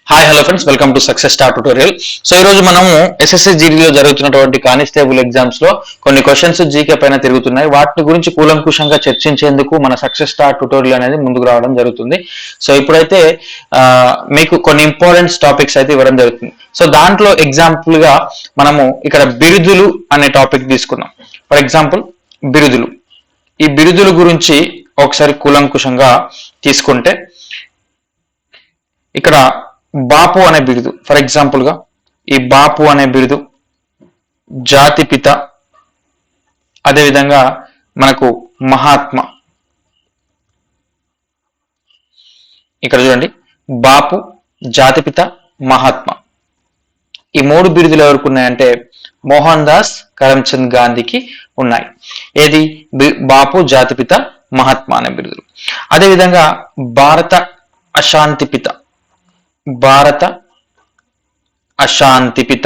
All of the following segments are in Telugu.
Hi hello friends, welcome to success star tutorial. So ఈ రోజు మనము ఎస్ఎస్సి జీడీలో జరుగుతున్నటువంటి కానిస్టేబుల్ ఎగ్జామ్స్ లో కొన్ని క్వశ్చన్స్ జీకే పైన తిరుగుతున్నాయి. వాటి గురించి కూలంకుషంగా చర్చించేందుకు మన సక్సెస్ స్టార్ ట్యుటోరియల్ అనేది ముందుకు రావడం జరుగుతుంది. సో ఇప్పుడైతే మీకు కొన్ని ఇంపార్టెంట్ టాపిక్స్ అయితే ఇవ్వడం జరుగుతుంది. సో దాంట్లో ఎగ్జాంపుల్ గా మనము ఇక్కడ బిరుదులు అనే టాపిక్ తీసుకున్నాం. ఫర్ ఎగ్జాంపుల్ బిరుదులు, ఈ బిరుదుల గురించి ఒకసారి కూలంకుషంగా తీసుకుంటే ఇక్కడ బాపు అనే బిరుదు, ఫర్ ఎగ్జాంపుల్ గా ఈ బాపు అనే బిరుదు జాతిపిత, అదేవిధంగా మనకు మహాత్మా. ఇక్కడ చూడండి, బాపు, జాతిపిత, మహాత్మా, ఈ మూడు బిరుదులు ఎవరికి ఉన్నాయంటే మోహన్ దాస్ కరమ్చంద్ గాంధీకి ఉన్నాయి. ఏది? బాపు, జాతిపిత, మహాత్మా అనే బిరుదులు. అదేవిధంగా భారత అశాంతిపిత, భారత అశాంతిపిత,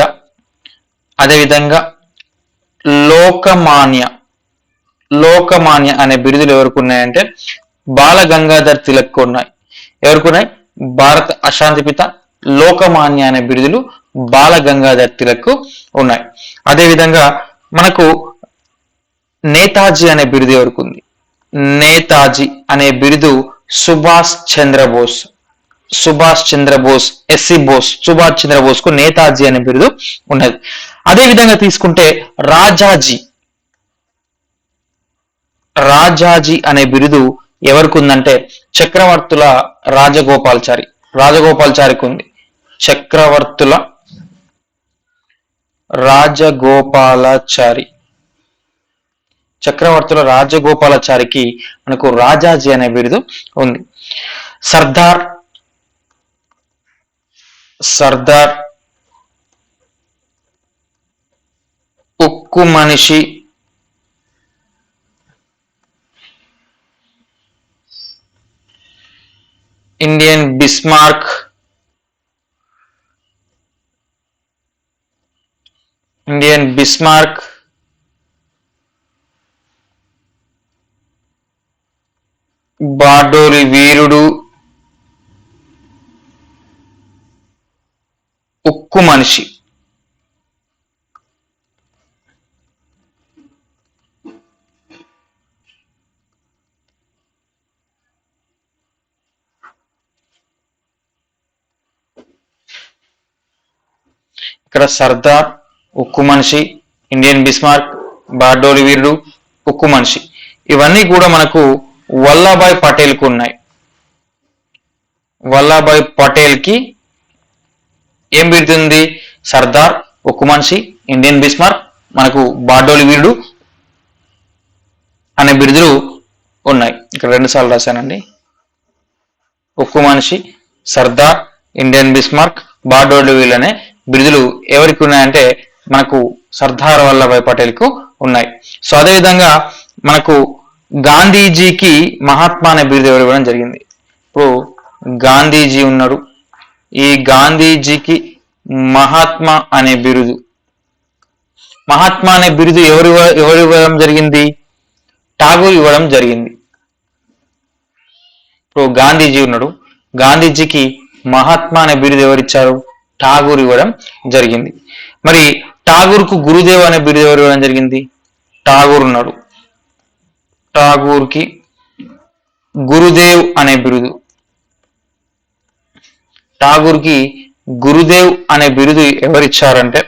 అదేవిధంగా లోకమాన్య, లోకమాన్య అనే బిరుదులు ఎవరికి ఉన్నాయంటే బాల గంగాధర్ తిలక్ ఉన్నాయి. ఎవరికి ఉన్నాయి? భారత అశాంతిపిత, లోకమాన్య అనే బిరుదులు బాల గంగాధర్ తిలక్ ఉన్నాయి. అదేవిధంగా మనకు నేతాజీ అనే బిరుదు ఎవరికి ఉంది? నేతాజీ అనే బిరుదు సుభాష్ చంద్రబోస్, సుభాష్ చంద్రబోస్, ఎస్సి బోస్, సుభాష్ చంద్రబోస్ కు నేతాజీ అనే బిరుదు ఉన్నది. అదే విధంగా తీసుకుంటే రాజాజీ, రాజాజీ అనే బిరుదు ఎవరికి ఉందంటే చక్రవర్తుల రాజగోపాల్చారి, రాజగోపాల్చారికి ఉంది. చక్రవర్తుల రాజగోపాలాచారి, చక్రవర్తుల రాజగోపాలాచారికి మనకు రాజాజీ అనే బిరుదు ఉంది. సర్దార్, సర్దార్, ఉక్కు మనిషి, Indian Bismarck, Indian Bismarck, Bardoli వీరుడు, ఉక్కు మనిషి. ఇక్కడ సర్దార్, ఉక్కు మనిషి, ఇండియన్ బిస్మార్క్, బార్డోలి వీరుడు, ఉక్కు మనిషి, ఇవన్నీ కూడా మనకు వల్లభాయ్ పటేల్ కు ఉన్నాయి. వల్లభాయ్ పటేల్ కి ఏం బిరుదుంది? సర్దార్, ఉక్కు మనిషి, ఇండియన్ బిస్మార్క్, మనకు బార్డోలి వీరుడు అనే బిరుదులు ఉన్నాయి. ఇక్కడ 2 సార్లు రాశానండి. ఉక్కు మనిషి, సర్దార్, ఇండియన్ బిస్మార్క్, బార్డోలి వీరుడు అనే బిరుదులు ఎవరికి ఉన్నాయంటే మనకు సర్దార్ వల్లభాయ్ పటేల్ కు ఉన్నాయి. సో అదేవిధంగా మనకు గాంధీజీకి మహాత్మా అనే బిరుదు ఎవరు ఇవ్వడం జరిగింది. ఇప్పుడు గాంధీజీ ఉన్నాడు, ఈ గాంధీజీకి మహాత్మా అనే బిరుదు, మహాత్మా అనే బిరుదు ఎవరు ఇవ్వడం జరిగింది? ఠాగూర్ ఇవ్వడం జరిగింది. ఇప్పుడు గాంధీజీ ఉన్నాడు, గాంధీజీకి మహాత్మా అనే బిరుదు ఎవరిచ్చారు? ఠాగూర్ ఇవ్వడం జరిగింది. మరి ఠాగూర్ కు గురుదేవ్ అనే బిరుదు ఎవరు ఇవ్వడం జరిగింది? ఠాగూర్ ఉన్నాడు, ఠాగూర్ కి గురుదేవ్ అనే బిరుదు, ఠాగూర్ కి గురుదేవ్ అనే బిరుదు ఎవరిచ్చారంటే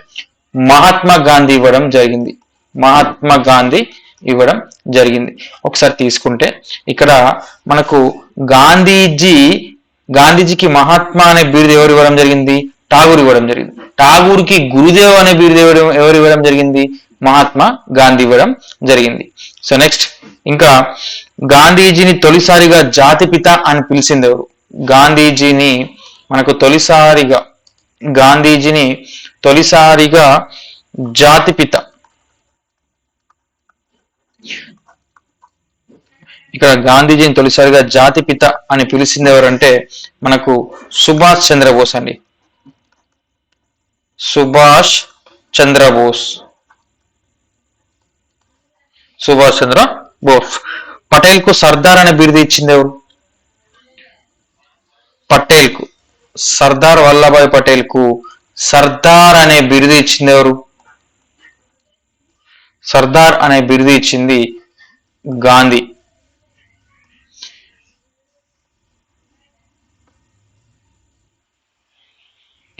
మహాత్మా గాంధీ ఇవ్వడం జరిగింది. మహాత్మా గాంధీ ఇవ్వడం జరిగింది. ఒకసారి తీసుకుంటే ఇక్కడ మనకు గాంధీజీకి మహాత్మా అనే బిరుదు ఎవరు ఇవ్వడం జరిగింది? ఠాగూర్ ఇవ్వడం జరిగింది. ఠాగూర్ కి గురుదేవ్ అనే బిరుదు ఎవరు ఇవ్వడం జరిగింది? మహాత్మా గాంధీ ఇవ్వడం జరిగింది. సో నెక్స్ట్, ఇంకా గాంధీజీని తొలిసారిగా జాతిపిత అని పిలిచింది ఎవరు? గాంధీజీని మనకు తొలిసారిగా, గాంధీజీని తొలిసారిగా జాతిపిత, ఇక్కడ గాంధీజీని తొలిసారిగా జాతిపిత అని పిలిచింది ఎవరంటే మనకు సుభాష్ చంద్రబోస్ అండి. సుభాష్ చంద్రబోస్, సుభాష్ చంద్ర బోస్. పటేల్ కు సర్దార్ అనే బిరుదు ఇచ్చింది ఎవరు? పటేల్ కు సర్దార్ వల్లభాయ్ పటేల్ కు సర్దార్ అనే బిరుదు ఇచ్చింది ఎవరు? సర్దార్ అనే బిరుదు ఇచ్చింది గాంధీ.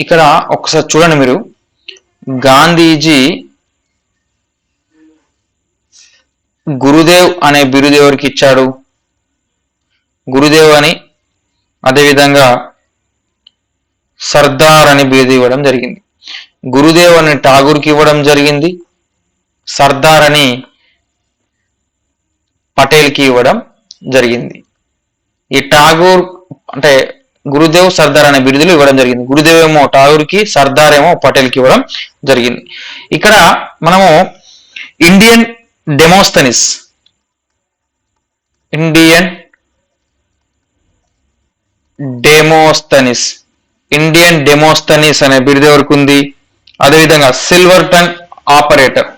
ఇక్కడ ఒకసారి చూడండి మీరు, గాంధీజీ గురుదేవ్ అనే బిరుదు ఎవరికి ఇచ్చాడు? గురుదేవ్ అని, అదేవిధంగా సర్దార్ అని బిరుదు ఇవ్వడం జరిగింది. గురుదేవ్ అని ఠాగూర్కి ఇవ్వడం జరిగింది, సర్దార్ అని పటేల్కి ఇవ్వడం జరిగింది. ఈ ఠాగూర్ అంటే గురుదేవ్ సర్దార్ అనే బిరుదులు ఇవ్వడం జరిగింది. గురుదేవ్ ఏమో ఠాగూర్కి, సర్దార్ ఏమో పటేల్కి ఇవ్వడం జరిగింది. ఇక్కడ మనము ఇండియన్ డెమోస్తనిస్ ఇండియన్ డెమోస్తనిస్ అనే బిరుదు ఎవరికి ఉంది? అదేవిధంగా silver tongue orator,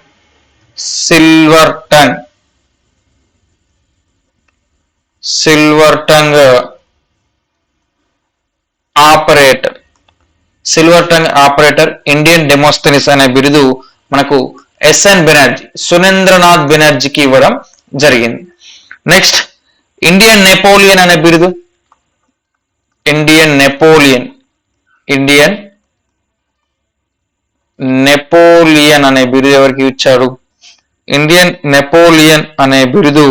silver tongue orator Indian Demosthenes అనే బిరుదు మనకు ఎస్ఎన్ బెనర్జీ, సురేంద్రనాథ్ బెనర్జీకి ఇవ్వడం జరిగింది. నెక్స్ట్ ఇండియన్ నెపోలియన్ అనే బిరుదు, ఇండియన్ నెపోలియన్ అనే బిరుదు ఎవరికి ఇచ్చారు? ఇండియన్ నెపోలియన్ అనే బిరుదు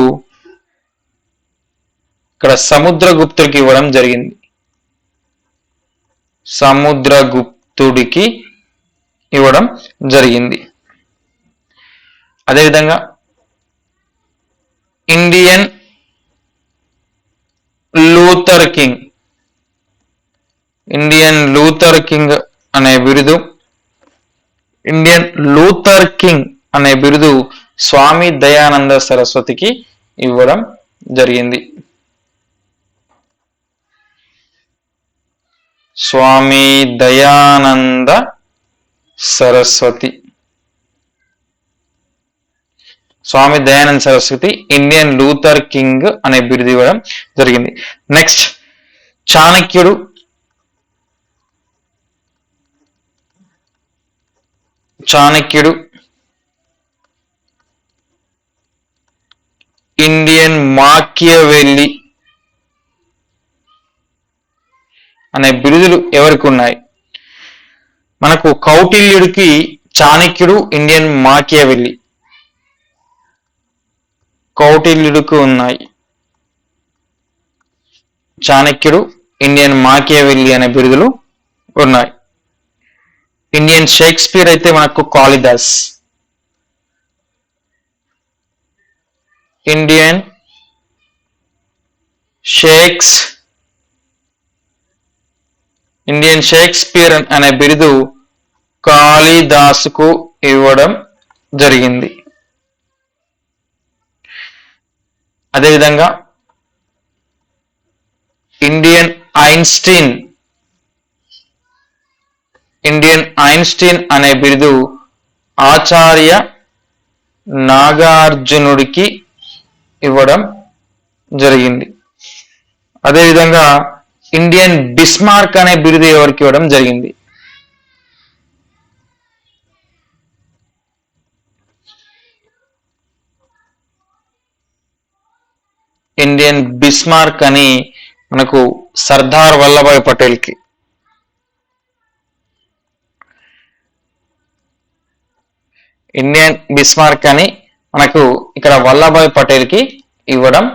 ఇక్కడ సముద్రగుప్తుడికి ఇవ్వడం జరిగింది. సముద్రగుప్తుడికి ఇవ్వడం జరిగింది. అదేవిధంగా ఇండియన్ లూథర్ కింగ్ అనే బిరుదు స్వామి దయానంద సరస్వతికి ఇవ్వడం జరిగింది. Swami Dayananda Saraswati Indian Luther King అనే బిరుదు ఇవ్వడం జరిగింది. నెక్స్ట్ చాణక్యుడు ఇండియన్ మాకియవెల్లి అనే బిరుదులు ఎవరికి ఉన్నాయి? మనకు కౌటిల్యుడికి చాణక్యుడు, ఇండియన్ మాకియవెల్లి కౌటిల్యుడికి ఉన్నాయి. చాణక్యుడు, ఇండియన్ మాకియవెల్లి అనే బిరుదులు ఉన్నాయి. ఇండియన్ షేక్స్పియర్ అయితే మనకు కాళిదాస్, ఇండియన్ షేక్స్పియర్ అనే బిరుదు కాళిదాసుకు ఇవ్వడం జరిగింది. అదేవిధంగా ఇండియన్ ఐన్స్టీన్ అనే బిరుదు ఆచార్య నాగార్జునుడికి ఇవ్వడం జరిగింది. అదేవిధంగా ఇండియన్ బిస్మార్క్ అనే బిరుదు ఎవరికి ఇవ్వడం జరిగింది? ఇండియన్ బిస్మార్క్ అని మనకు సర్దార్ వల్లభాయ్ పటేల్కి, ఇండియన్ బిస్మార్క్ అని మనకు ఇక్కడ వల్లభాయ్ పటేల్కి ఇవ్వడం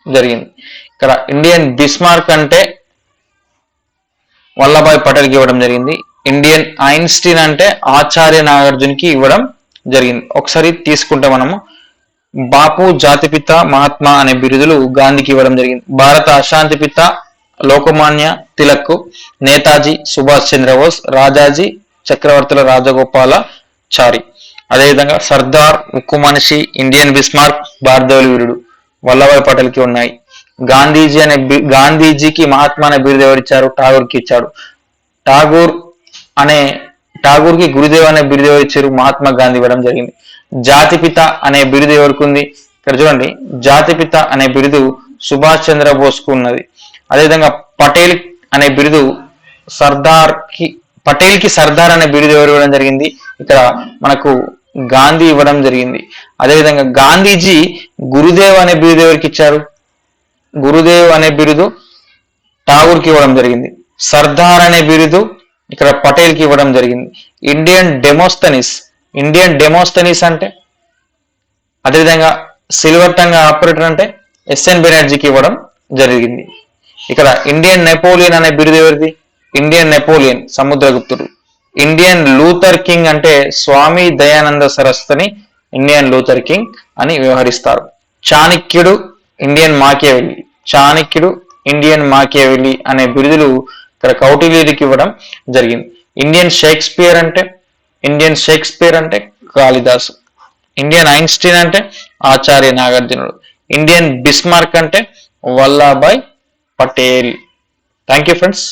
జరిగింది. ఇక్కడ ఇండియన్ బిస్మార్క్ అంటే వల్లభాయ్ పటేల్కి ఇవ్వడం జరిగింది. ఇండియన్ ఐన్స్టీన్ అంటే ఆచార్య నాగార్జునకి ఇవ్వడం జరిగింది. ఒకసారి తీసుకుంటే మనము బాపు జాతిపిత మహాత్మా అనే బిరుదులు గాంధీకి ఇవ్వడం జరిగింది. భారత అశాంతిపిత లోకమాన్య తిలక్, నేతాజీ సుభాష్ చంద్రబోస్, రాజాజీ చక్రవర్తుల రాజగోపాలాచారి. అదేవిధంగా సర్దార్, ఉక్కు మనిషి, ఇండియన్ బిస్మార్క్, భారతదేవుల వీరుడు వల్లభాయ్ పటేల్కి ఉన్నాయి. గాంధీజీకి మహాత్మా అనే బిరుదు ఎవరిచ్చారు? ఠాగూర్కి ఇచ్చాడు. ఠాగూర్కి గురుదేవ్ అనే బిరుదు ఎవరు ఇచ్చారు? మహాత్మా గాంధీ ఇవ్వడం జరిగింది. జాతిపిత అనే బిరుదు ఎవరికి ఉంది? ఇక్కడ చూడండి, జాతిపిత అనే బిరుదు సుభాష్ చంద్రబోస్ కు ఉన్నది. అదేవిధంగా అనే బిరుదు పటేల్ కి సర్దార్ అనే బిరుదు ఎవరు ఇవ్వడం జరిగింది? ఇక్కడ మనకు గాంధీ ఇవ్వడం జరిగింది. అదేవిధంగా గాంధీజీ గురుదేవ్ అనే బిరుదు ఎవరికి ఇచ్చారు? గురుదేవ్ అనే బిరుదు ఠాగూర్కి ఇవ్వడం జరిగింది. సర్దార్ అనే బిరుదు ఇక్కడ పటేల్కి ఇవ్వడం జరిగింది. ఇండియన్ డెమోస్తనీస్ అంటే, అదేవిధంగా సిల్వర్ టంగ్ ఆపరేటర్ అంటే ఎస్ఎన్ బెనర్జీకి ఇవ్వడం జరిగింది. ఇక్కడ ఇండియన్ నెపోలియన్ అనే బిరుదు ఎవరిది? ఇండియన్ నెపోలియన్ సముద్రగుప్తుడు. ఇండియన్ లూథర్ కింగ్ అంటే స్వామి దయానంద సరస్వతిని ఇండియన్ లూథర్ కింగ్ అని వ్యవహరిస్తారు. చాణక్యుడు ఇండియన్ మాకియావెల్లి అనే బిరుదులు ఇక్కడ కౌటిల్యుడికి ఇవ్వడం జరిగింది. ఇండియన్ షేక్స్పియర్ అంటే కాళిదాసు. ఇండియన్ ఐన్స్టీన్ అంటే ఆచార్య నాగార్జునుడు. ఇండియన్ బిస్మార్క్ అంటే Vallabhbhai Patel. Thank you friends.